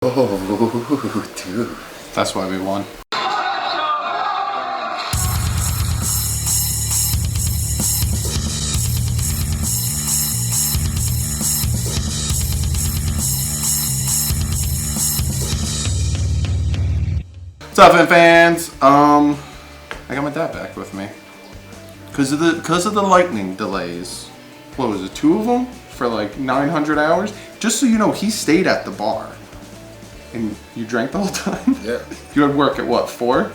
Oh, dude. That's why we won. What's up, fans? I got my dad back with me because of the lightning delays. What was it? 2 of them for like 900 hours. Just so you know, he stayed at the bar. And you drank the whole time? Yeah. You had work at what, 4?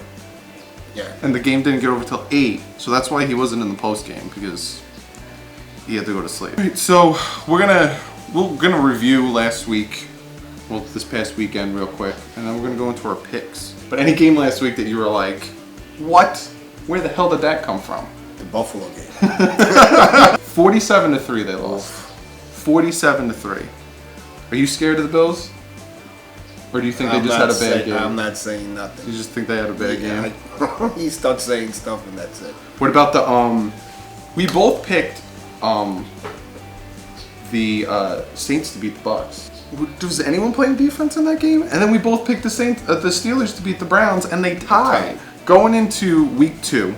Yeah. And the game didn't get over till 8. So that's why he wasn't in the post game, because he had to go to sleep. Right, so we're gonna review last week, well, this past weekend real quick, and then we're gonna go into our picks. But any game last week that you were like, what? Where the hell did that come from? The Buffalo game. 47-3 they lost. 47-3. Are you scared of the Bills? Or do you think they just had a bad game? I'm not saying nothing. You just think they had a bad game? He starts saying stuff and that's it. What about the we both picked the Saints to beat the Bucks. Was anyone playing defense in that game? And then we both picked the Steelers to beat the Browns, and they tied. Going into week 2,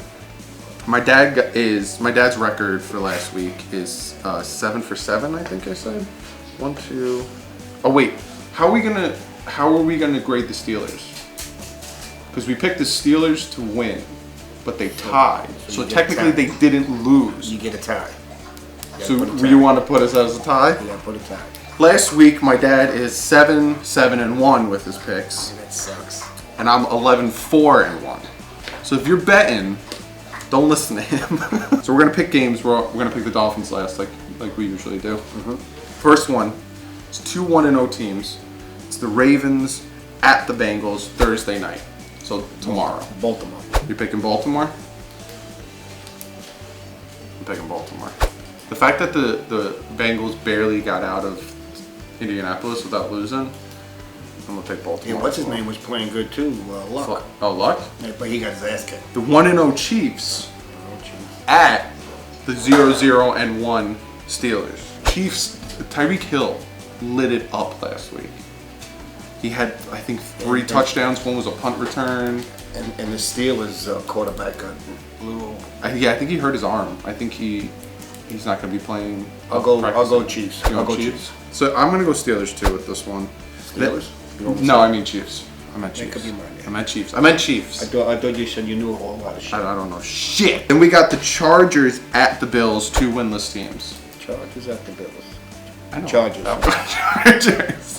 my dad's record for last week is 7 for 7. I think I said 1, 2. Oh wait, how are we gonna grade the Steelers? Because we picked the Steelers to win, but they tied. So technically they didn't lose. You get a tie. So you want to put us as a tie? Yeah, put a tie. Last week my dad is 7-1 with his picks. That sucks. And I'm 11-4-1. So if you're betting, don't listen to him. So we're gonna pick games. We're gonna pick the Dolphins last, like we usually do. First one, it's 2 1-0 teams. It's the Ravens at the Bengals Thursday night. So tomorrow. Baltimore. You're picking Baltimore? I'm picking Baltimore. The fact that the Bengals barely got out of Indianapolis without losing, I'm gonna pick Baltimore. Yeah, what's his name was playing good too? Luck. Oh, Luck? Yeah, but he got his ass kicked. The 1-0 Chiefs at the 0-1 Steelers. Chiefs, Tyreek Hill lit it up last week. He had, I think, 3 touchdowns. One was a punt return. And the Steelers quarterback got blew. Yeah, I think he hurt his arm. I think he's not going to be playing. I'll go Chiefs. I'll go Chiefs. So I'm going to go Steelers too with this one. Steelers? No, I mean Chiefs. I meant Chiefs. That could be mine, yeah. I meant Chiefs. I thought you said you knew a whole lot of shit. I don't know shit. Then we got the Chargers at the Bills, 2 winless teams. Chargers at the Bills. I know. Chargers. Chargers.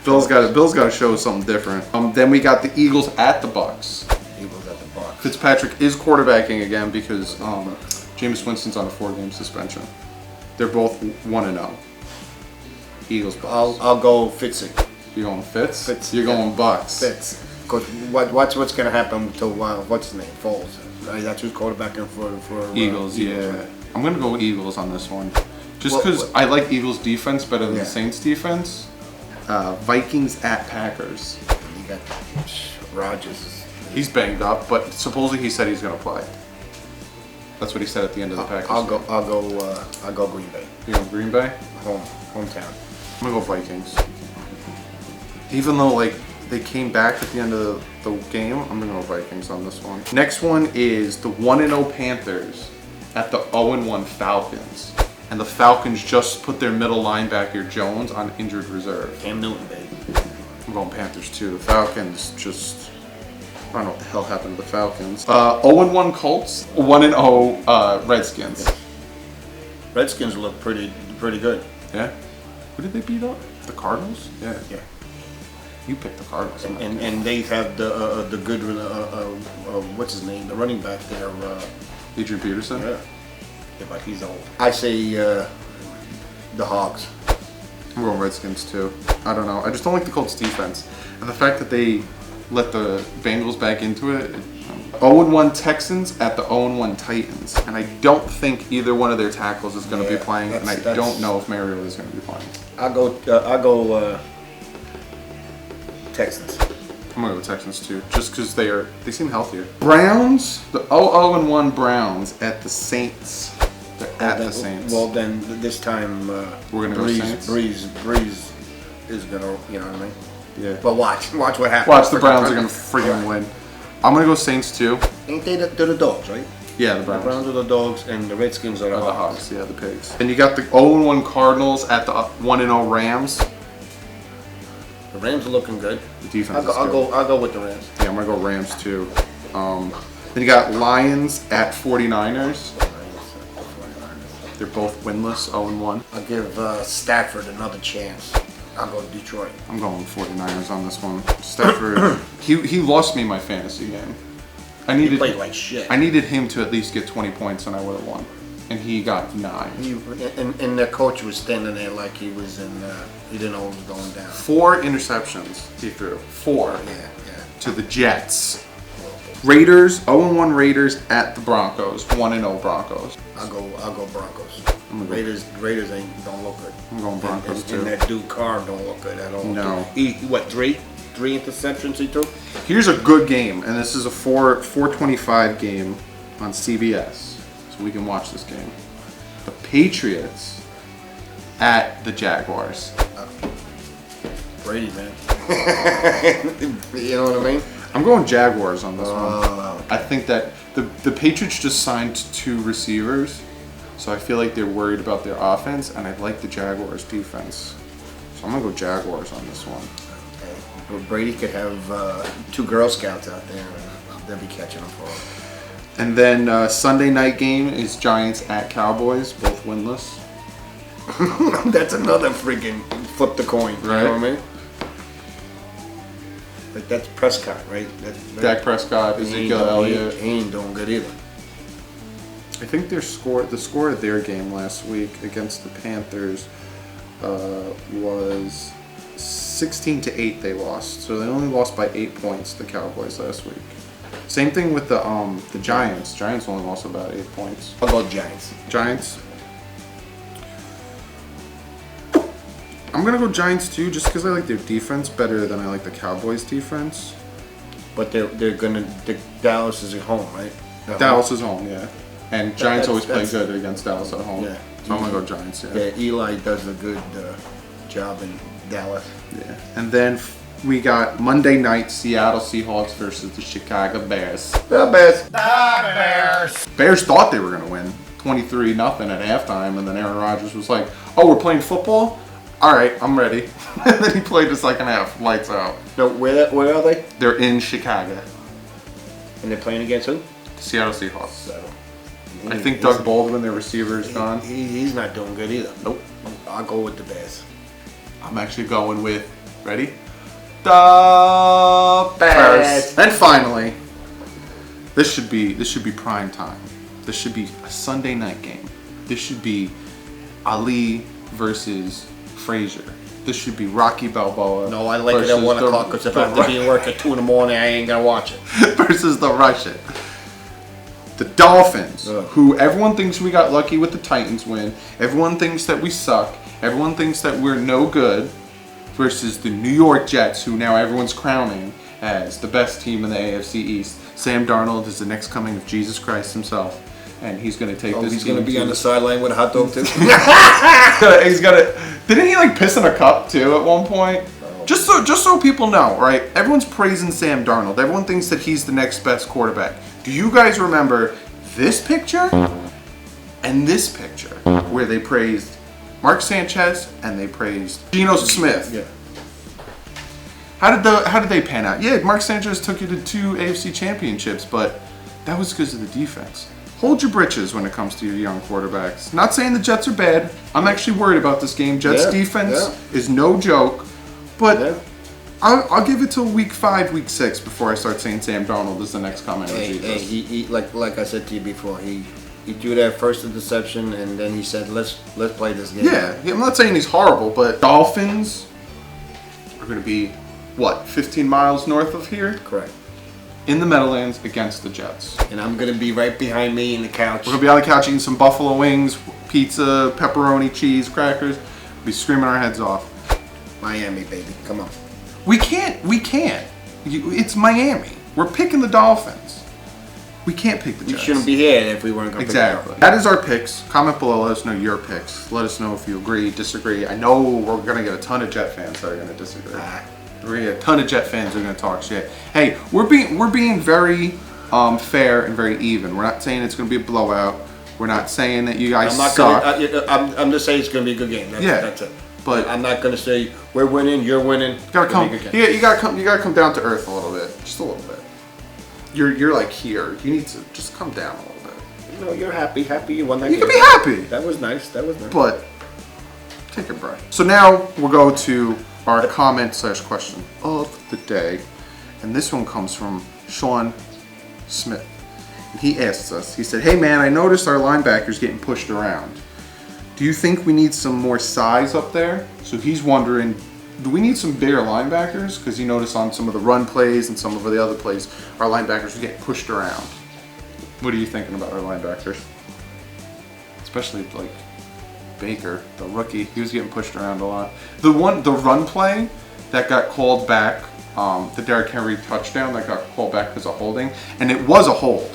Bill's got to show something different. Then we got the Eagles at the Bucks. Eagles at the Bucks. Fitzpatrick is quarterbacking again because Jameis Winston's on a 4-game suspension. They're both 1-0. Eagles Bucks. I'll go Fitzy. You going Fitz? Fitz. You're going Bucks. Fitz. Because what's gonna happen to what's his name Foles? That's who's quarterbacking for Eagles. Yeah, right? I'm gonna go Eagles on this one, just because I like Eagles defense better than the Saints defense. Vikings at Packers. You got Rodgers. He's banged up, but supposedly he said he's gonna play. That's what he said at the end of the Packers. I'll go Green Bay. You go Green Bay? Hometown. I'm gonna go Vikings. Even though they came back at the end of the game, I'm gonna go Vikings on this one. Next one is the 1-0 Panthers at the 0-1 Falcons. And the Falcons just put their middle linebacker Jones on injured reserve. Cam Newton, baby. I'm going Panthers too. The Falcons just, I don't know what the hell happened to the Falcons. 0-1 Colts, 1-0 Redskins. Yeah. Redskins look pretty good. Yeah. Who did they beat up? The Cardinals? Yeah. Yeah. You picked the Cardinals. And they have the good what's his name? The running back there. Adrian Peterson. Yeah. Yeah, but he's old. I say the Hogs. I'm going Redskins too. I don't know. I just don't like the Colts defense. And the fact that they let the Bengals back into it. 0-1 Texans at the 0-1 Titans. And I don't think either one of their tackles is going to be playing. And I don't know if Mariota is going to be playing. I'll go Texans. I'm going to go Texans too. Just because they seem healthier. Browns, the 0-1 Browns at the Saints. They're at the Saints. Well, then this time we're going to go Saints. Breeze is gonna, you know what I mean? Yeah. But watch what happens. Watch, the Browns are going to freaking win. I'm going to go Saints too. Ain't they they're the dogs, right? Yeah, the The Browns. Browns are the dogs, and the Redskins are the The Hawks. Hawks, yeah, the Pigs. And you got the 0-1 Cardinals at the 1-0 Rams. The Rams are looking good. The defense is I'll good. go with the Rams. Yeah, I'm going to go Rams too. Then you got Lions at 49ers. They're both winless, 0-1. I'll give Stafford another chance. I'll go Detroit. I'm going 49ers on this one. Stafford, he lost me my fantasy game. He played like shit. I needed him to at least get 20 points and I would have won. And he got 9. And their coach was standing there like he was in, he didn't know what was going down. 4 interceptions he threw. 4. Yeah. To the Jets. Raiders, 0-1 Raiders at the Broncos. 1-0 Broncos. I'll go Broncos. I'm gonna go- Raiders don't look good. I'm going Broncos too. And that dude Carr don't look good at all. No. Three interceptions he threw? Here's a good game, and this is a 4:25 game on CBS, so we can watch this game. The Patriots at the Jaguars. Brady, man. You know what I mean? I'm going Jaguars on this one. I think that the Patriots just signed 2 receivers, so I feel like they're worried about their offense, and I like the Jaguars defense. So I'm going to go Jaguars on this one. But Brady could have 2 Girl Scouts out there, and they'll be catching them for him. And then Sunday night game is Giants at Cowboys, both winless. That's another freaking flip the coin. You know what I mean? Like that's Prescott, right? Dak Prescott, Ezekiel Elliott. He ain't doing good either. I think the score of their game last week against the Panthers was 16-8. They lost, so they only lost by 8 points. The Cowboys last week. Same thing with the Giants. Giants only lost about 8 points. How about Giants? Giants. I'm gonna go Giants too, just because I like their defense better than I like the Cowboys' defense. But Dallas is at home, right? Dallas is home, yeah. And Giants always play that's- good against Dallas at home. Yeah. So I'm gonna go Giants, yeah. Yeah, Eli does a good job in Dallas. Yeah. And then we got Monday night Seattle Seahawks versus the Chicago Bears. The Bears. Bears thought they were gonna win 23-0 at halftime, and then Aaron Rodgers was like, "Oh, we're playing football? All right, I'm ready." And then he played the second half, lights out. No, where are they? They're in Chicago. And they're playing against who? Seattle Seahawks. So, I think Doug Baldwin, their receiver, is gone. He's not doing good either. Nope. I'll go with the Bears. I'm actually going with, ready? The Bears. And finally, this should be prime time. This should be a Sunday night game. This should be Ali versus Frazier. This should be Rocky Balboa. No, I like it at 1 o'clock because if I have to be at work at 2 in the morning, I ain't gonna watch it. versus the Russian. The Dolphins, Ugh. who everyone thinks we got lucky with the Titans win. Everyone thinks that we suck. Everyone thinks that we're no good. Versus the New York Jets, who now everyone's crowning as the best team in the AFC East. Sam Darnold is the next coming of Jesus Christ himself. And he's going to take this He's team gonna be to- on the sideline with a hot dog too. he's gonna. Didn't he like piss in a cup too at one point? Just so people know, right? Everyone's praising Sam Darnold. Everyone thinks that he's the next best quarterback. Do you guys remember this picture and this picture where they praised Mark Sanchez and they praised Geno Smith? Yeah. How did they pan out? Yeah, Mark Sanchez took you to 2 AFC championships, but that was because of the defense. Hold your britches when it comes to your young quarterbacks. Not saying the Jets are bad. I'm actually worried about this game. Jets defense is no joke, but I'll give it till week 5, week 6 before I start saying Sam Darnold is the next coming. Hey, he like I said to you before, he threw that first interception and then he said, let's play this game. Yeah, I'm not saying he's horrible, but Dolphins are going to be, 15 miles north of here? Correct. In the Meadowlands against the Jets. And I'm gonna be right behind me in the couch. We're going to be on the couch eating some buffalo wings, pizza, pepperoni, cheese, crackers. We'll be screaming our heads off. Miami, baby, come on. We can't. It's Miami. We're picking the Dolphins. We can't pick the We Jets. shouldn't be here if we weren't going to Exactly. pick That is our picks. Comment below. Let us know your picks. Let us know if you agree, disagree. I know we're going to get a ton of Jet fans that are going to disagree. We're going to get a ton of Jet fans that are going to talk shit. Hey, we're being very fair and very even. We're not saying it's going to be a blowout. We're not saying that you guys suck. I'm just saying it's going to be a good game. That's it. But I'm not going to say we're winning, you're winning. You gotta come. You gotta come down to earth a little bit, just a little bit. You're like here. You need to just come down a little bit. No, you're happy you won that game. You can be happy. That was nice. But take a breath. So now we'll go to our comment/question of the day, and this one comes from Sean Smith. And he asks us. He said, "Hey man, I noticed our linebackers getting pushed around. Do you think we need some more size up there?" So he's wondering, do we need some bigger linebackers? Because he noticed on some of the run plays and some of the other plays, our linebackers are getting pushed around. What are you thinking about our linebackers? Especially like Baker, the rookie, he was getting pushed around a lot. The run play that got called back, the Derrick Henry touchdown that got called back because of holding, and it was a hold.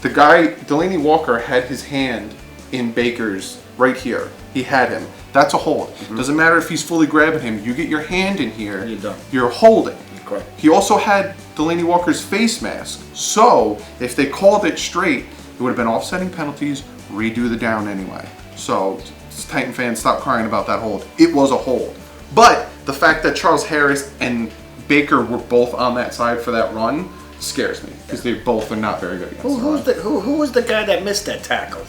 The guy, Delaney Walker, had his hand in Baker's right here. He had him. That's a hold. Doesn't matter if he's fully grabbing him. You get your hand in here, You're done. You're holding. Correct. He also had Delaney Walker's face mask. So if they called it straight, it would have been offsetting penalties, redo the down anyway. So Titan fans, stop crying about that hold. It was a hold. But the fact that Charles Harris and Baker were both on that side for that run scares me because they both are not very good against Who was the guy that missed that tackle?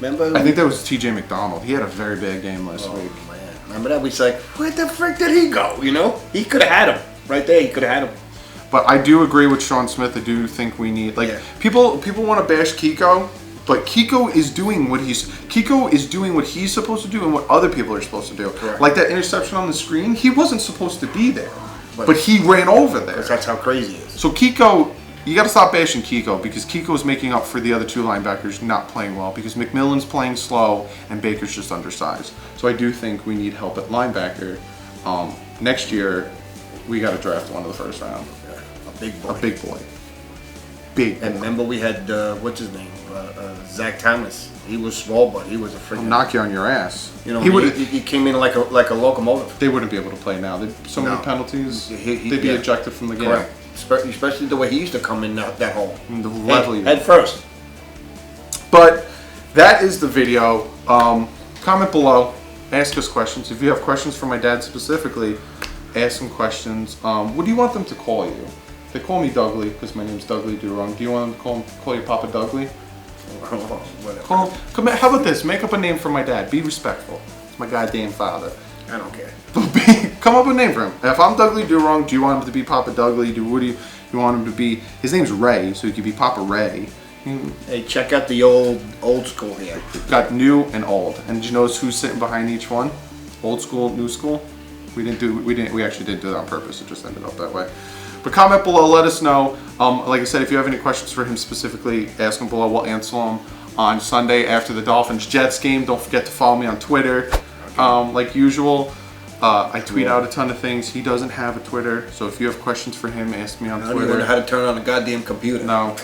Remember? I think that was T.J. McDonald. He had a very bad game last week. Man. Remember that? We was like, where the frick did he go? You know? He could have had him. Right there, he could have had him. But I do agree with Sean Smith. I do think we need, people want to bash Kiko, but Kiko is doing what he's supposed to do and what other people are supposed to do. Correct. Like that interception on the screen, he wasn't supposed to be there. But he ran over there. That's how crazy he is. So Kiko, you got to stop bashing Kiko because Kiko is making up for the other two linebackers not playing well because McMillan's playing slow and Baker's just undersized. So I do think we need help at linebacker. Next year, we got to draft one of the first round. A big boy. A big boy. Big boy. And remember we had, what's his name? Zach Thomas. He was small, but he was a freaking... He'll knock you on your ass. You know, he came in like a locomotive. They wouldn't be able to play now. So many penalties. They'd be ejected from the game. Correct. Especially the way he used to come in that hole. Head first. But that is the video. Comment below. Ask us questions. If you have questions for my dad specifically, ask some questions. What do you want them to call you? They call me Dougley because my name's DouglieDoWrong. Do you want them to call you Papa Dougley? Whatever. How about this? Make up a name for my dad. Be respectful. It's my goddamn father. I don't care. Come up with a name for him. If I'm DouglieDoWrong, do you want him to be Papa Dougley? What do you want him to be? His name's Ray, so he could be Papa Ray. Hey, check out the old school here. Got new and old. And did you notice who's sitting behind each one? Old school, new school. We actually didn't do that on purpose. It just ended up that way. But comment below. Let us know. Like I said, if you have any questions for him specifically, ask him below. We'll answer them on Sunday after the Dolphins Jets game. Don't forget to follow me on Twitter. Like usual. I tweet out a ton of things. He doesn't have a Twitter, so if you have questions for him, ask me on Twitter. I don't even know how to turn on a goddamn computer. No,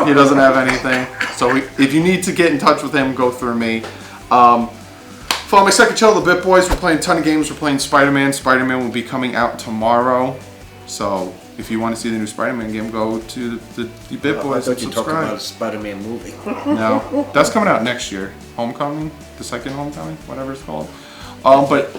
he doesn't have anything. So if you need to get in touch with him, go through me. Follow my second channel, The Bit Boys. We're playing a ton of games. We're playing Spider-Man. Spider-Man will be coming out tomorrow. So if you want to see the new Spider-Man game, go to the Bit Boys and subscribe. I thought you talked about a Spider-Man movie. No, that's coming out next year. Homecoming, the second Homecoming, whatever it's called. But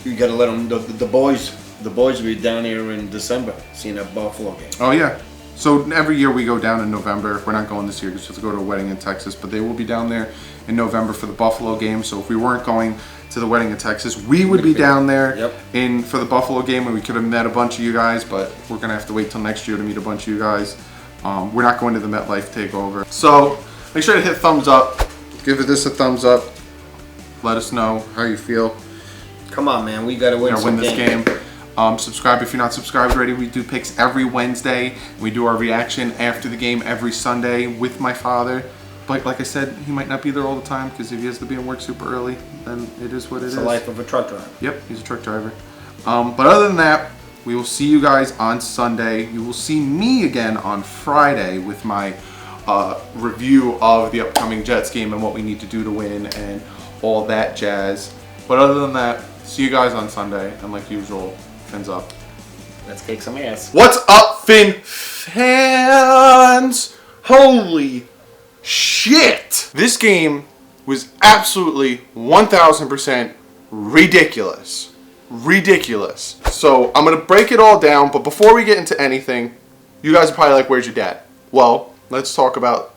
you gotta let them. The boys will be down here in December seeing that Buffalo game. Oh yeah. So every year we go down in November. We're not going this year because we have to go to a wedding in Texas, but they will be down there in November for the Buffalo game. So if we weren't going to the wedding in Texas, we would be down there for the Buffalo game, and we could have met a bunch of you guys, but we're gonna have to wait till next year to meet a bunch of you guys. We're not going to the MetLife takeover. So make sure to hit thumbs up. Give this a thumbs up. Let us know how you feel. Come on, man. We gotta win this game. Subscribe if you're not subscribed already. We do picks every Wednesday. We do our reaction after the game every Sunday with my father. But like I said, he might not be there all the time because if he has to be in work super early, then it is what it is. It's the life of a truck driver. Yep, he's a truck driver. But other than that, we will see you guys on Sunday. You will see me again on Friday with my review of the upcoming Jets game and what we need to do to win and all that jazz. But other than that, see you guys on Sunday. And like usual, fins up. Let's kick some ass. What's up, Finn fans? Holy shit! This game was absolutely 1000% ridiculous. Ridiculous. So I'm gonna break it all down, but before we get into anything, you guys are probably like, where's your dad? Well, let's talk about